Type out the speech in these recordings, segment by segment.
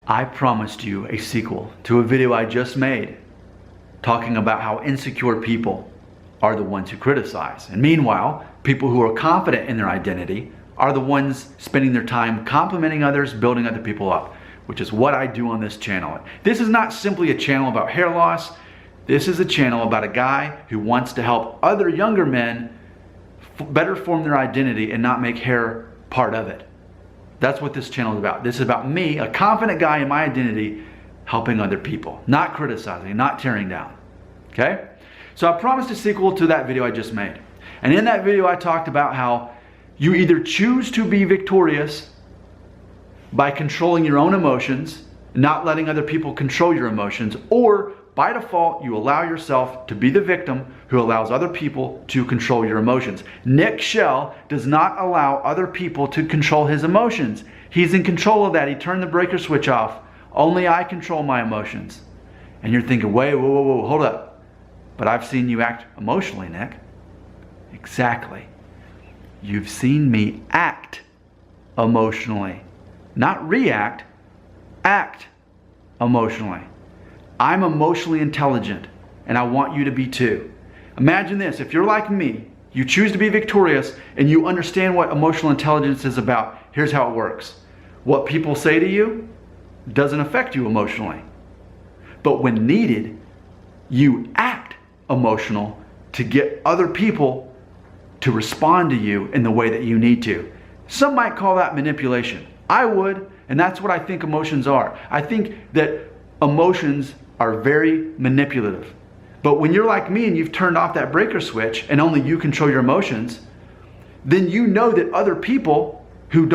I promised you a sequel to a video I just made talking about how insecure people are the ones who criticize. And meanwhile, people who are confident in their identity are the ones spending their time complimenting others, building other people up, which is what I do on this channel. This is not simply a channel about hair loss. This is a channel about a guy who wants to help other younger men better form their identity and not make hair part of it. That's what this channel is about. This is about me, a confident guy in my identity, helping other people, not criticizing, not tearing down. Okay? So I promised a sequel to that video I just made. And in that video I talked about how you either choose to be victorious by controlling your own emotions, not letting other people control your emotions, or by default, you allow yourself to be the victim who allows other people to control your emotions. Nick Shell does not allow other people to control his emotions. He's in control of that. He turned the breaker switch off. Only I control my emotions. And you're thinking, wait, whoa, hold up. But I've seen you act emotionally, Nick. Exactly. You've seen me act emotionally. Not react, act emotionally. I'm emotionally intelligent, and I want you to be too. Imagine this, if you're like me, you choose to be victorious, and you understand what emotional intelligence is about. Here's how it works. What people say to you doesn't affect you emotionally. But when needed, you act emotional to get other people to respond to you in the way that you need to. Some might call that manipulation. I would, and that's what I think emotions are. I think that emotions are very manipulative. But when you're like me and you've turned off that breaker switch and only you control your emotions, then you know that other people who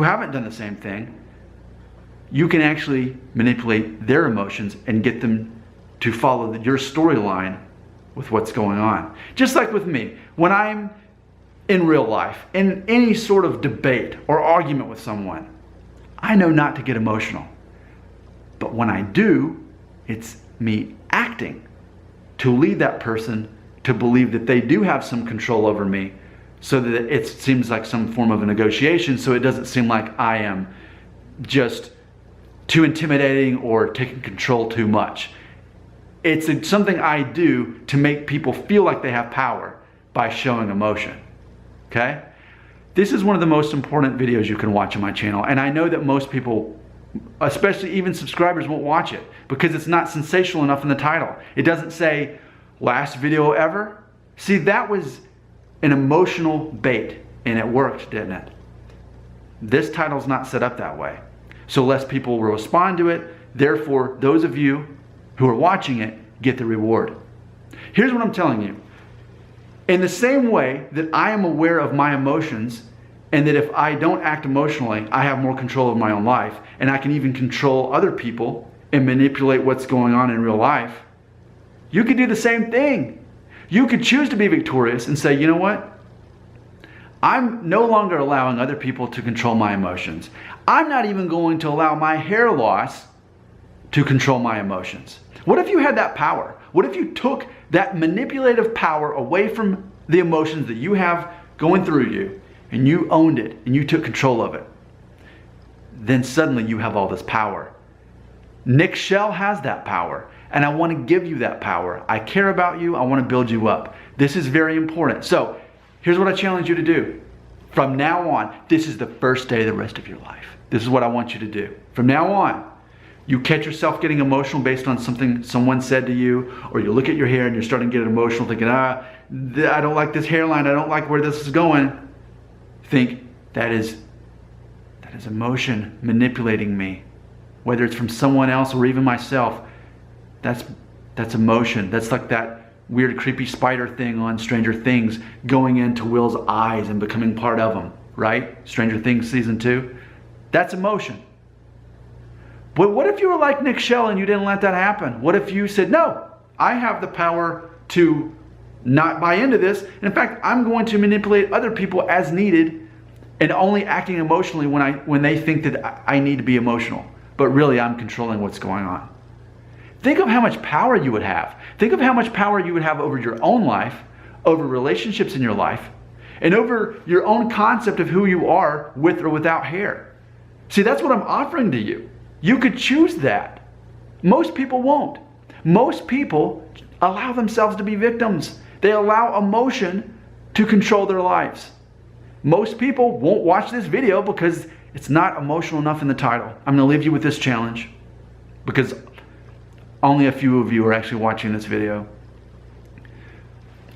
haven't done the same thing, you can actually manipulate their emotions and get them to follow your storyline with what's going on. Just like with me, when I'm in real life, in any sort of debate or argument with someone, I know not to get emotional. But when I do, it's me acting to lead that person to believe that they do have some control over me, so that it seems like some form of a negotiation, so it doesn't seem like I am just too intimidating or taking control too much. It's something I do to make people feel like they have power by showing emotion. Okay? This is one of the most important videos you can watch on my channel, and I know that most people, especially even subscribers, won't watch it because it's not sensational enough in the title. It doesn't say last video ever. See, that was an emotional bait and it worked, didn't it? This title's not set up that way. So less people will respond to it. Therefore, those of you who are watching it get the reward. Here's what I'm telling you. In the same way that I am aware of my emotions, and that if I don't act emotionally, I have more control of my own life, and I can even control other people and manipulate what's going on in real life, you could do the same thing. You could choose to be victorious and say, you know what? I'm no longer allowing other people to control my emotions. I'm not even going to allow my hair loss to control my emotions. What if you had that power? What if you took that manipulative power away from the emotions that you have going through you, and you owned it and you took control of it? Then suddenly you have all this power. Nick Shell has that power, and I want to give you that power. I care about you. I want to build you up. This is very important. So here's what I challenge you to do. From now on, this is the first day of the rest of your life. This is what I want you to do. From now on, you catch yourself getting emotional based on something someone said to you, or you look at your hair and you're starting to get emotional thinking, I don't like this hairline. I don't like where this is going. Think that is emotion manipulating me. Whether it's from someone else or even myself, that's emotion. That's like that weird creepy spider thing on Stranger Things going into Will's eyes and becoming part of him, right? Stranger Things season 2. That's emotion. But what if you were like Nick Shell and you didn't let that happen? What if you said, no, I have the power to not buy into this. And in fact, I'm going to manipulate other people as needed and only acting emotionally when they think that I need to be emotional. But really, I'm controlling what's going on. Think of how much power you would have. Think of how much power you would have over your own life, over relationships in your life, and over your own concept of who you are with or without hair. See, that's what I'm offering to you. You could choose that. Most people won't. Most people allow themselves to be victims. They allow emotion to control their lives. Most people won't watch this video because it's not emotional enough in the title. I'm going to leave you with this challenge because only a few of you are actually watching this video.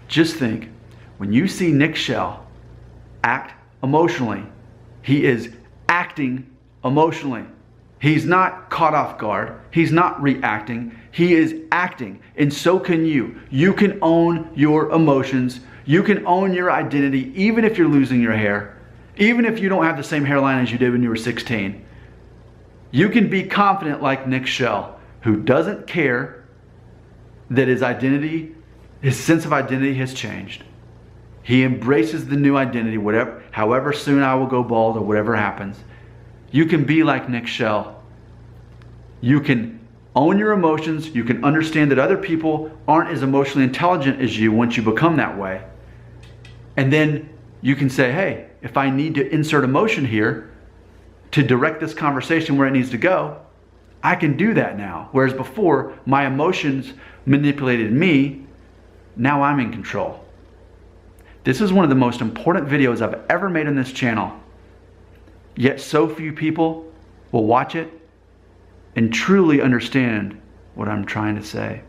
Just think, when you see Nick Shell act emotionally, he is acting emotionally. He's not caught off guard. He's not reacting. He is acting. And so can you. You can own your emotions. You can own your identity even if you're losing your hair. Even if you don't have the same hairline as you did when you were 16. You can be confident like Nick Shell, who doesn't care that his identity, his sense of identity has changed. He embraces the new identity, however soon I will go bald or whatever happens. You can be like Nick Shell. You can own your emotions. You can understand that other people aren't as emotionally intelligent as you once you become that way. And then you can say, hey, if I need to insert emotion here to direct this conversation where it needs to go, I can do that now. Whereas before, my emotions manipulated me. Now I'm in control. This is one of the most important videos I've ever made on this channel. Yet so few people will watch it and truly understand what I'm trying to say.